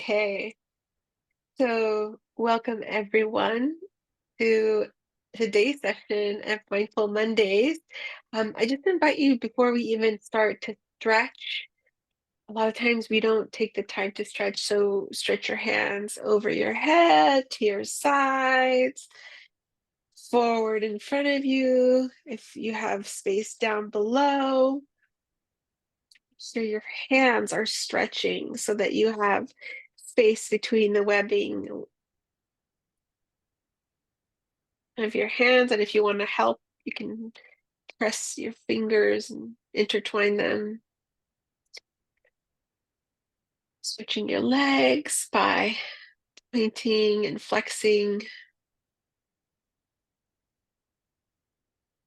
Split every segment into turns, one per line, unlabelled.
Okay, so welcome everyone to today's session of Mindful Mondays. I just invite you before we even start to stretch. A lot of times we don't take the time to stretch, so stretch your hands over your head, to your sides, forward in front of you. If you have space down below, so your hands are stretching so that you have space between the webbing of your hands, and if you want to help, you can press your fingers and intertwine them. Switching your legs by pointing and flexing,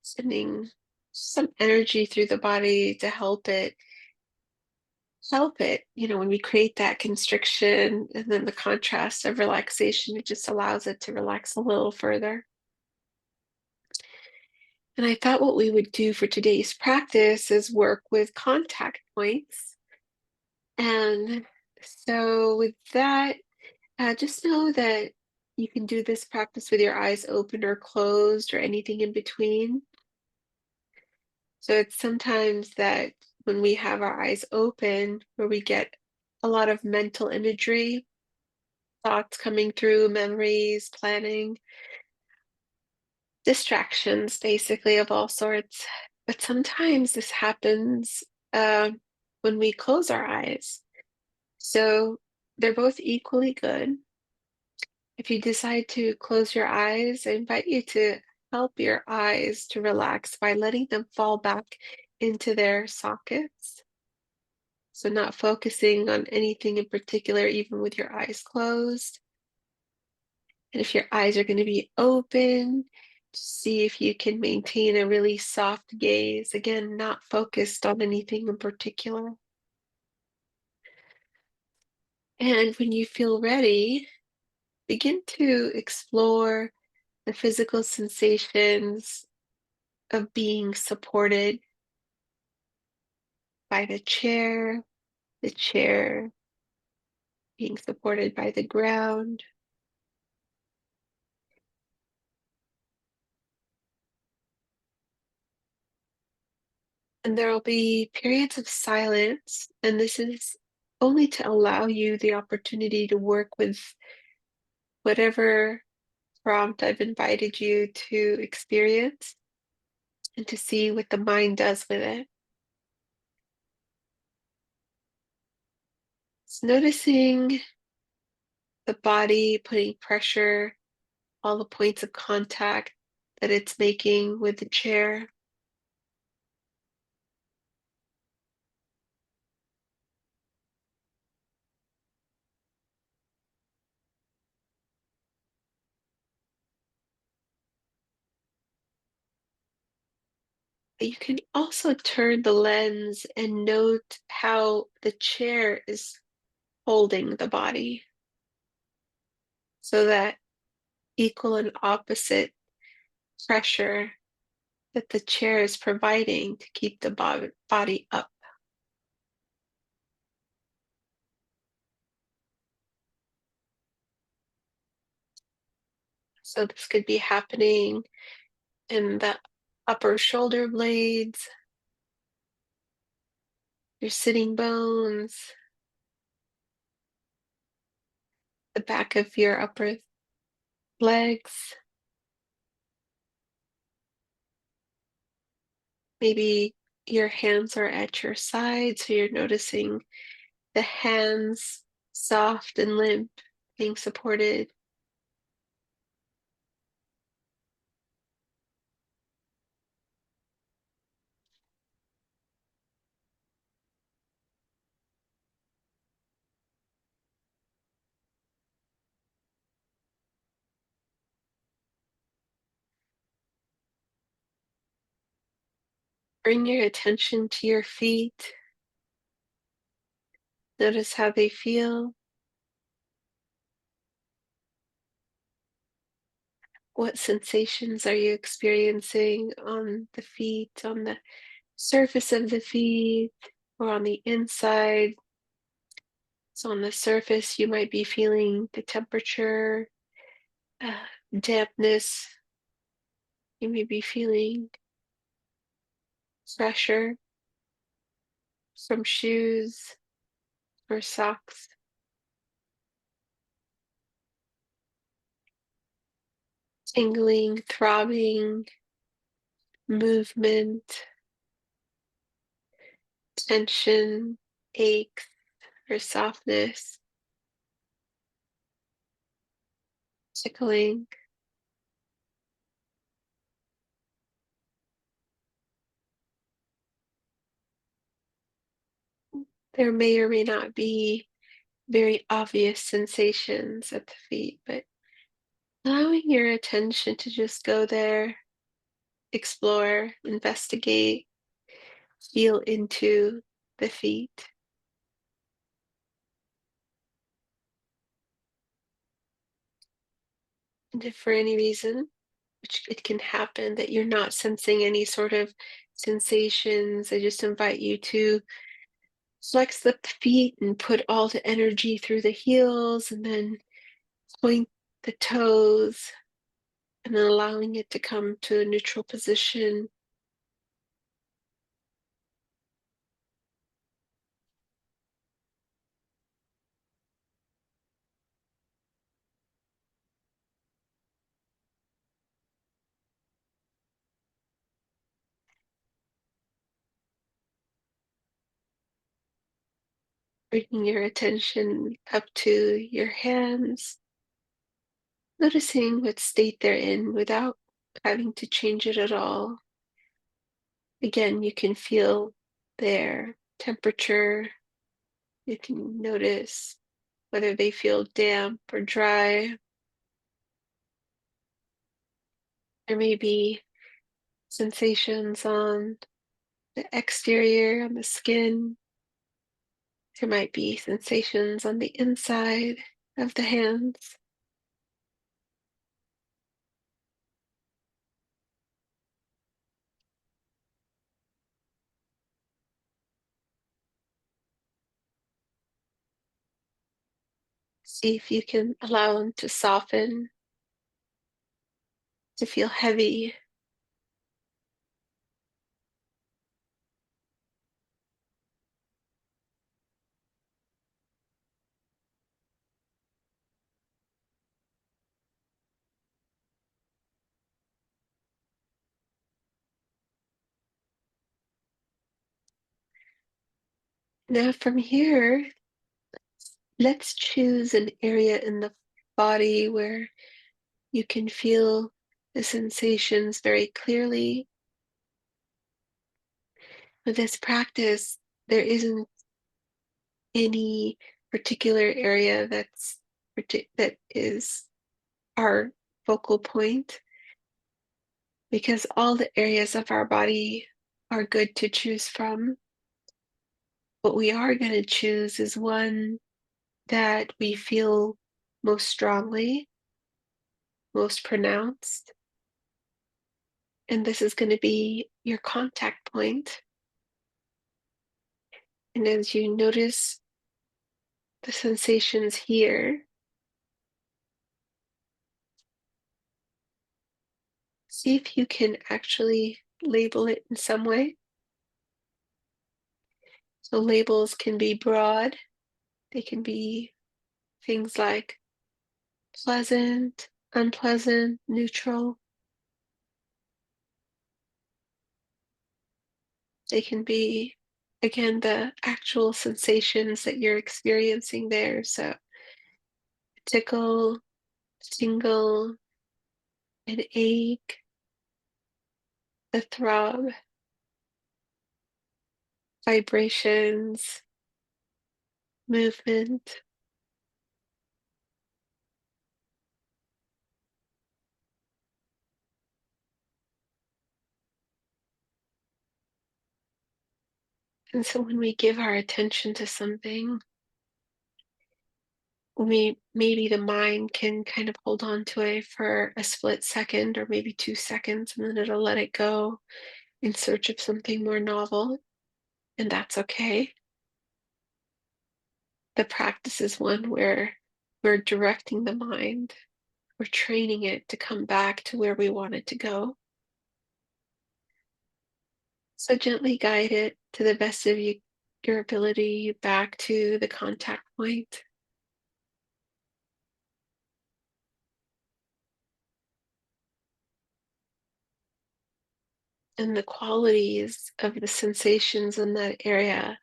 sending some energy through the body to help it, when we create that constriction and then the contrast of relaxation, it just allows it to relax a little further. And I thought what we would do for today's practice is work with contact points. And so with that, just know that you can do this practice with your eyes open or closed or anything in between. So it's sometimes that when we have our eyes open, where we get a lot of mental imagery, thoughts coming through, memories, planning, distractions, basically of all sorts. But sometimes this happens uh, when we close our eyes. So they're both equally good. If you decide to close your eyes, I invite you to help your eyes to relax by letting them fall back into their sockets. So not focusing on anything in particular, even with your eyes closed. And if your eyes are going to be open, see if you can maintain a really soft gaze. Again, not focused on anything in particular. And when you feel ready, begin to explore the physical sensations of being supported by the chair being supported by the ground. And there will be periods of silence, and this is only to allow you the opportunity to work with whatever prompt I've invited you to experience and to see what the mind does with it. It's noticing the body putting pressure, all the points of contact that it's making with the chair. You can also turn the lens and note how the chair is holding the body so that equal and opposite pressure that the chair is providing to keep the body up. So this could be happening in the upper shoulder blades, your sitting bones, the back of your upper legs. Maybe your hands are at your side, so you're noticing the hands soft and limp being supported. Bring your attention to your feet. Notice how they feel. What sensations are you experiencing on the feet, on the surface of the feet, or on the inside? So on the surface, you might be feeling the temperature, uh, dampness. You may be feeling pressure from shoes or socks, tingling, throbbing, movement, tension, aches, or softness, tickling. There may or may not be very obvious sensations at the feet, but allowing your attention to just go there, explore, investigate, feel into the feet. And if for any reason, which it can happen, that you're not sensing any sort of sensations, I just invite you to flex the feet and put all the energy through the heels and then point the toes and then allowing it to come to a neutral position. Bringing your attention up to your hands, noticing what state they're in without having to change it at all. Again, you can feel their temperature. You can notice whether they feel damp or dry. There may be sensations on the exterior, on the skin. There might be sensations on the inside of the hands. See if you can allow them to soften, to feel heavy. Now, from here, let's choose an area in the body where you can feel the sensations very clearly. With this practice, there isn't any particular area that is our focal point because all the areas of our body are good to choose from. What we are going to choose is one that we feel most strongly, most pronounced. And this is going to be your contact point. And as you notice the sensations here, see if you can actually label it in some way. So labels can be broad, they can be things like pleasant, unpleasant, neutral. They can be, again, the actual sensations that you're experiencing there. So tickle, tingle, an ache, the throb, vibrations, movement. And so when we give our attention to something, maybe the mind can kind of hold on to it for a split second or maybe 2 seconds, and then it'll let it go in search of something more novel, and that's okay. The practice is one where we're directing the mind, we're training it to come back to where we want it to go. So gently guide it to the best of your ability back to the contact point. And the qualities of the sensations in that area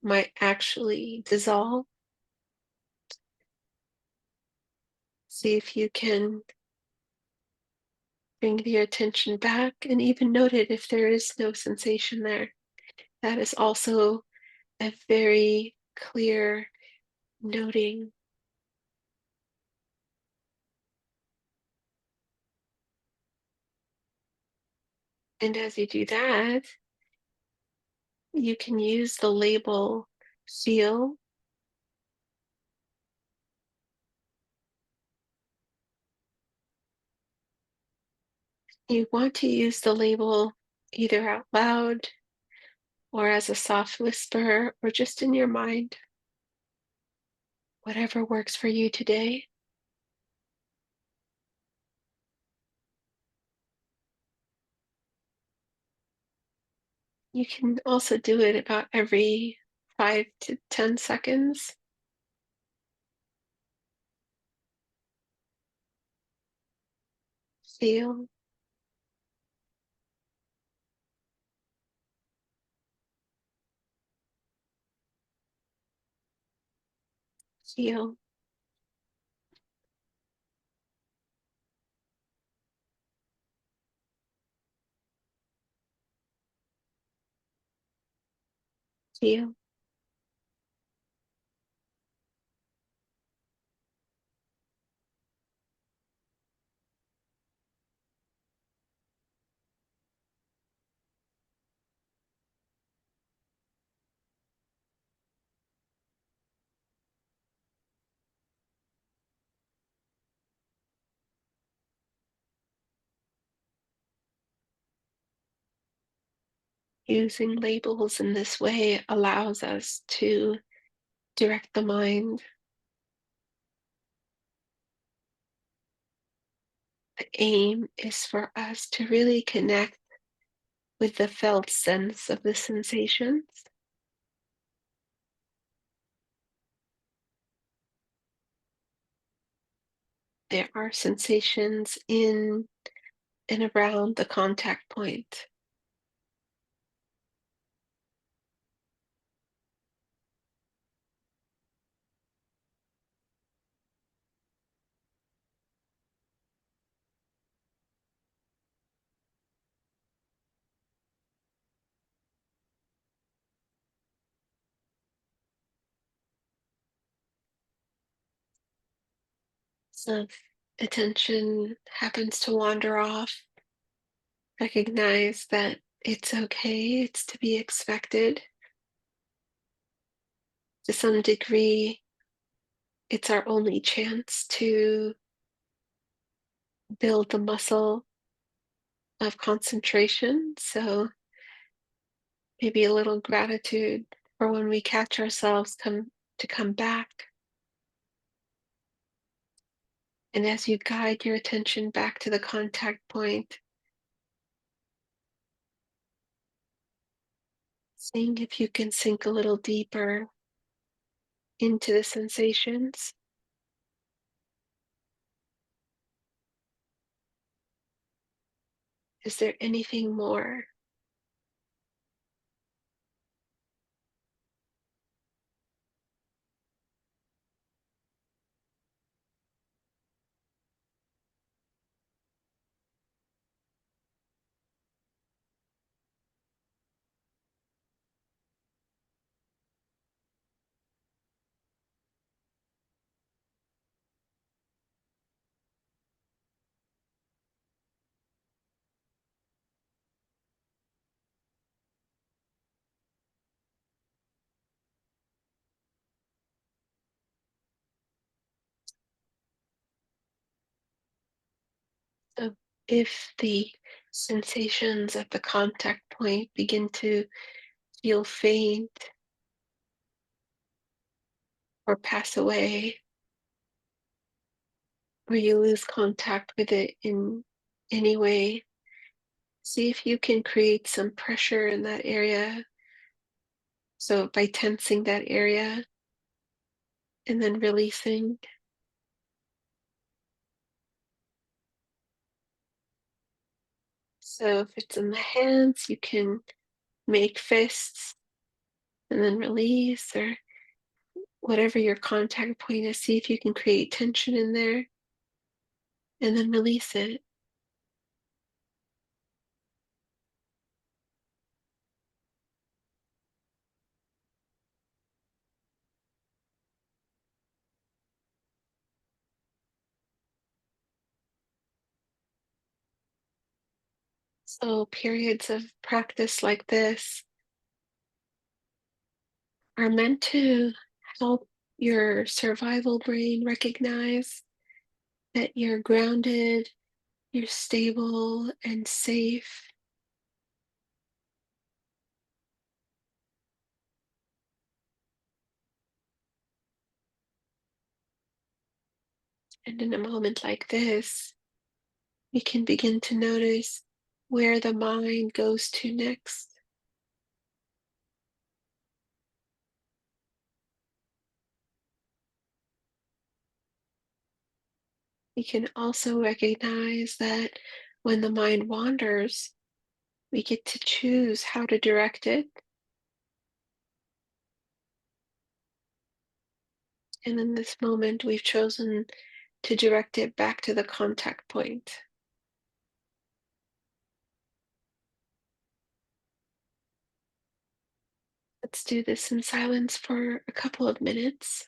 might actually dissolve. See if you can bring your attention back and even note it if there is no sensation there. That is also a very clear noting. And as you do that, you can use the label feel. You want to use the label either out loud or as a soft whisper or just in your mind, whatever works for you today. You can also do it about every 5 to 10 seconds. Feel, feel, feel. Using labels in this way allows us to direct the mind. The aim is for us to really connect with the felt sense of the sensations. There are sensations in and around the contact point. So if attention happens to wander off, recognize that it's okay, it's to be expected. To some degree, it's our only chance to build the muscle of concentration. So maybe a little gratitude for when we catch ourselves come back. And as you guide your attention back to the contact point, seeing if you can sink a little deeper into the sensations. Is there anything more? So if the sensations at the contact point begin to feel faint, or pass away, or you lose contact with it in any way, see if you can create some pressure in that area. So by tensing that area and then releasing. So if it's in the hands, you can make fists and then release, or whatever your contact point is, see if you can create tension in there and then release it. So periods of practice like this are meant to help your survival brain recognize that you're grounded, you're stable and safe. And in a moment like this, we can begin to notice where the mind goes to next. We can also recognize that when the mind wanders, we get to choose how to direct it. And in this moment, we've chosen to direct it back to the contact point. Let's do this in silence for a couple of minutes.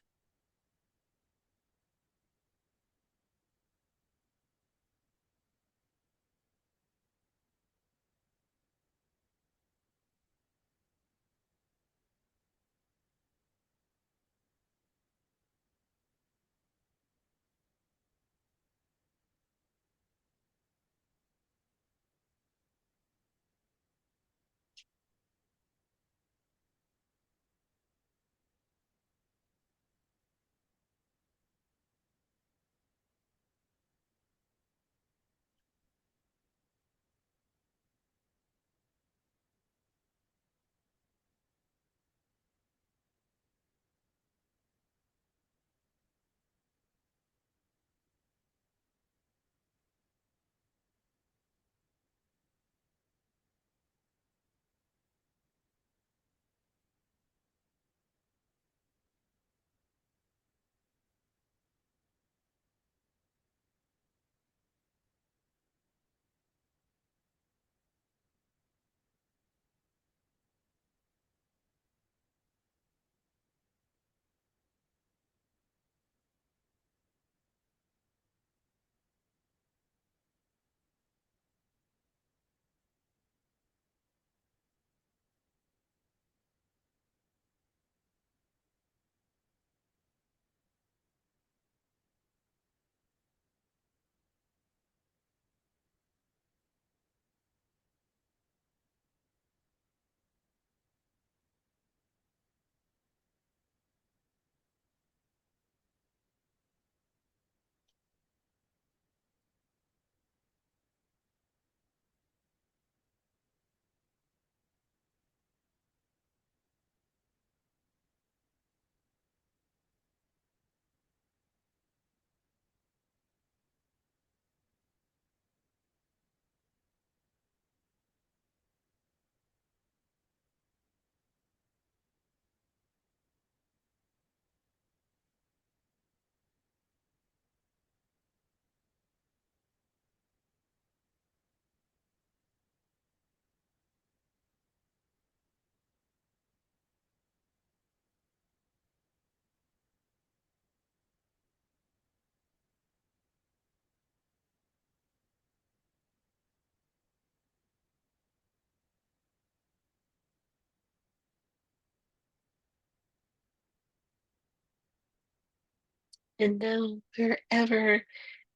And now, wherever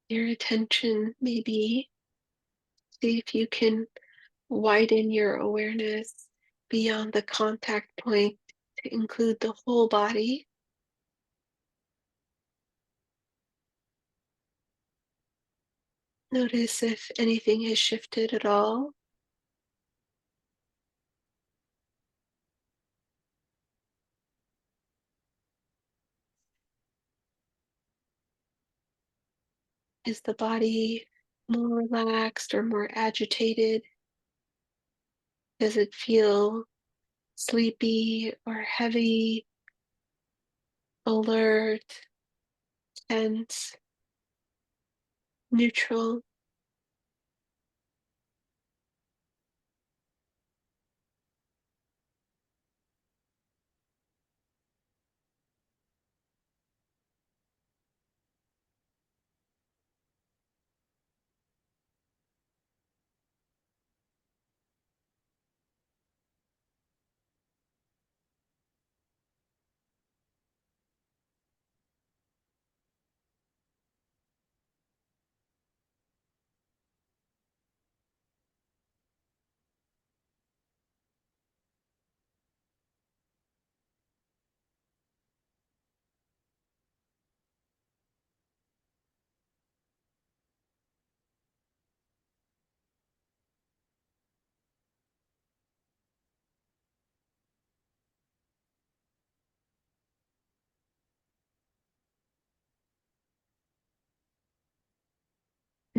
your attention may be, see if you can widen your awareness beyond the contact point to include the whole body. Notice if anything has shifted at all. Is the body more relaxed or more agitated? Does it feel sleepy or heavy, alert, tense, neutral?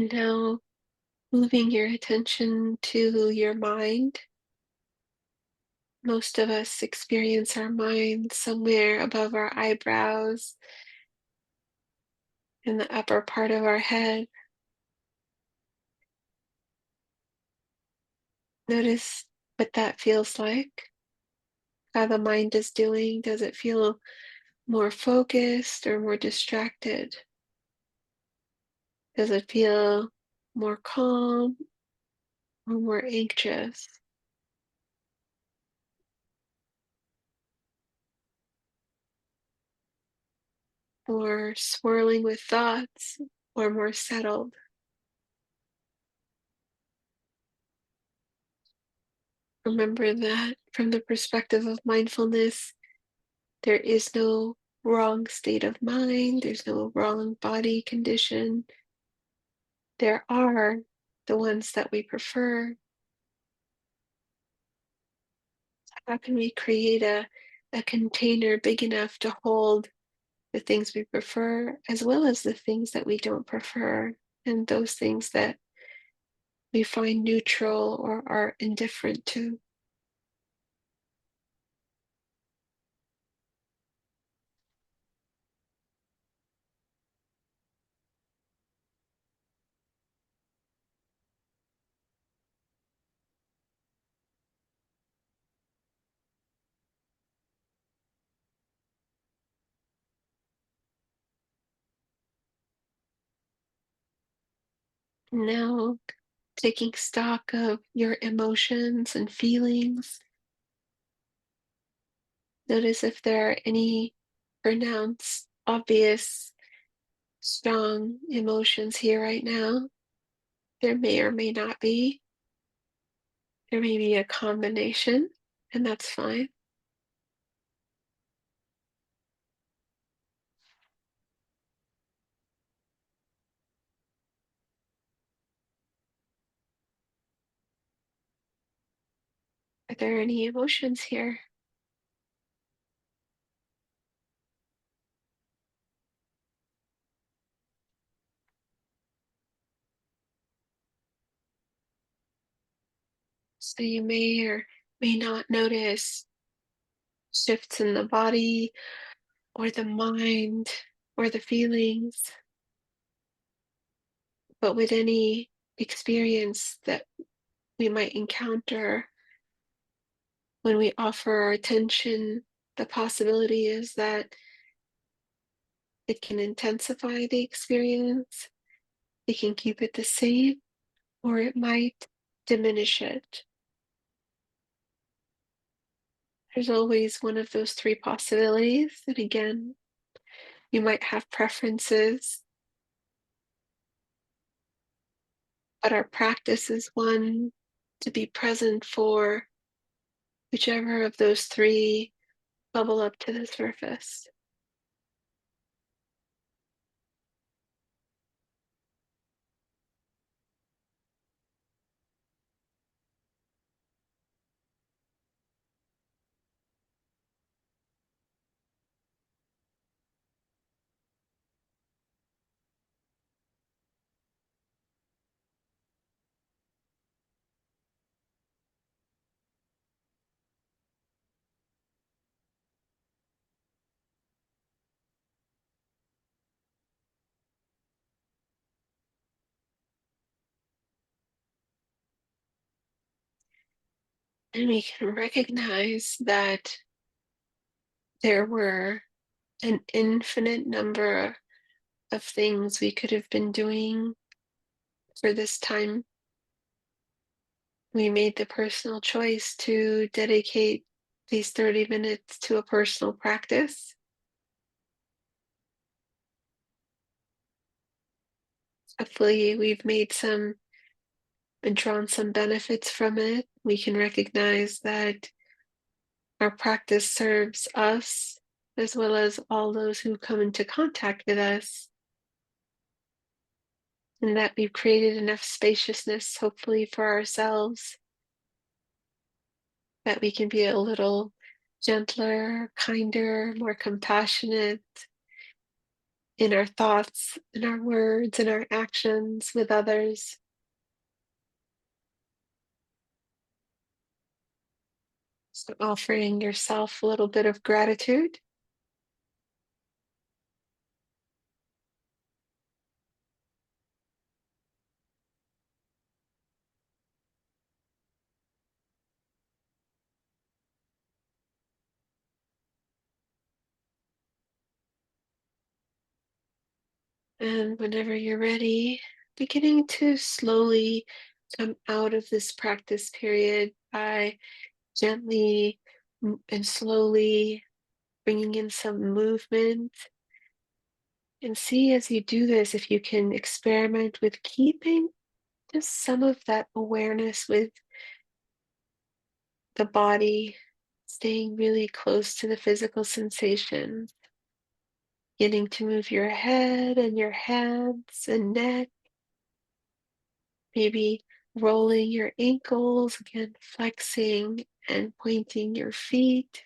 Now, moving your attention to your mind. Most of us experience our mind somewhere above our eyebrows in the upper part of our head. Notice what that feels like, how the mind is doing. Does it feel more focused or more distracted? Does it feel more calm or more anxious or swirling with thoughts or more settled? Remember that from the perspective of mindfulness, there is no wrong state of mind, there's no wrong body condition. There are the ones that we prefer. How can we create a container big enough to hold the things we prefer as well as the things that we don't prefer and those things that we find neutral or are indifferent to? Now, taking stock of your emotions and feelings, notice if there are any pronounced, obvious, strong emotions here right now. There may or may not be. There may be a combination, and that's fine. Are there any emotions here? So you may or may not notice shifts in the body or the mind or the feelings, but with any experience that we might encounter when we offer our attention, the possibility is that it can intensify the experience, it can keep it the same, or it might diminish it. There's always one of those three possibilities. And again, you might have preferences, but our practice is one to be present for whichever of those three bubble up to the surface. And we can recognize that there were an infinite number of things we could have been doing for this time. We made the personal choice to dedicate these 30 minutes to a personal practice. Hopefully, we've made some and drawn some benefits from it. We can recognize that our practice serves us as well as all those who come into contact with us, and that we've created enough spaciousness, hopefully, for ourselves that we can be a little gentler, kinder, more compassionate in our thoughts, in our words, in our actions with others. So, offering yourself a little bit of gratitude. And whenever you're ready, beginning to slowly come out of this practice period by gently and slowly bringing in some movement. And see as you do this if you can experiment with keeping just some of that awareness with the body, staying really close to the physical sensations, getting to move your head and your hands and neck, maybe rolling your ankles, again, flexing and pointing your feet,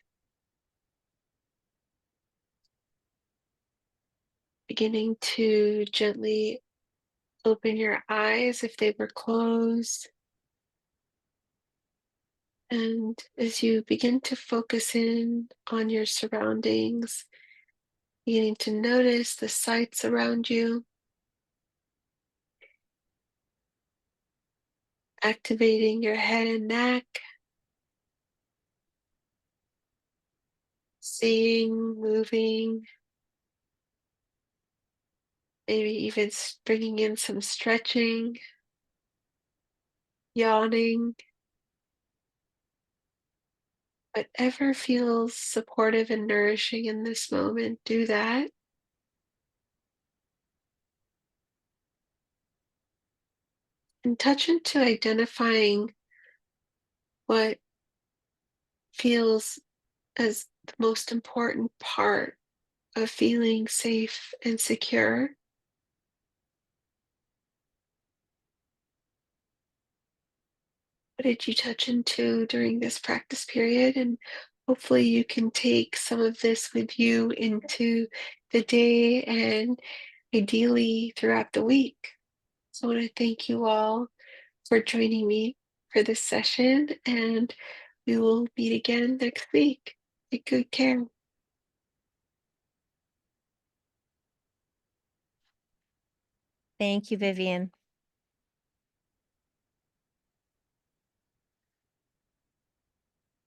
beginning to gently open your eyes if they were closed. And as you begin to focus in on your surroundings, beginning to notice the sights around you, activating your head and neck, seeing, moving, maybe even bringing in some stretching, yawning, whatever feels supportive and nourishing in this moment, do that. And touch into identifying what feels as the most important part of feeling safe and secure. What did you touch into during this practice period? And hopefully, you can take some of this with you into the day and ideally throughout the week. So, I want to thank you all for joining me for this session, and we will meet again next week. Take good care.
Thank you, Vivian.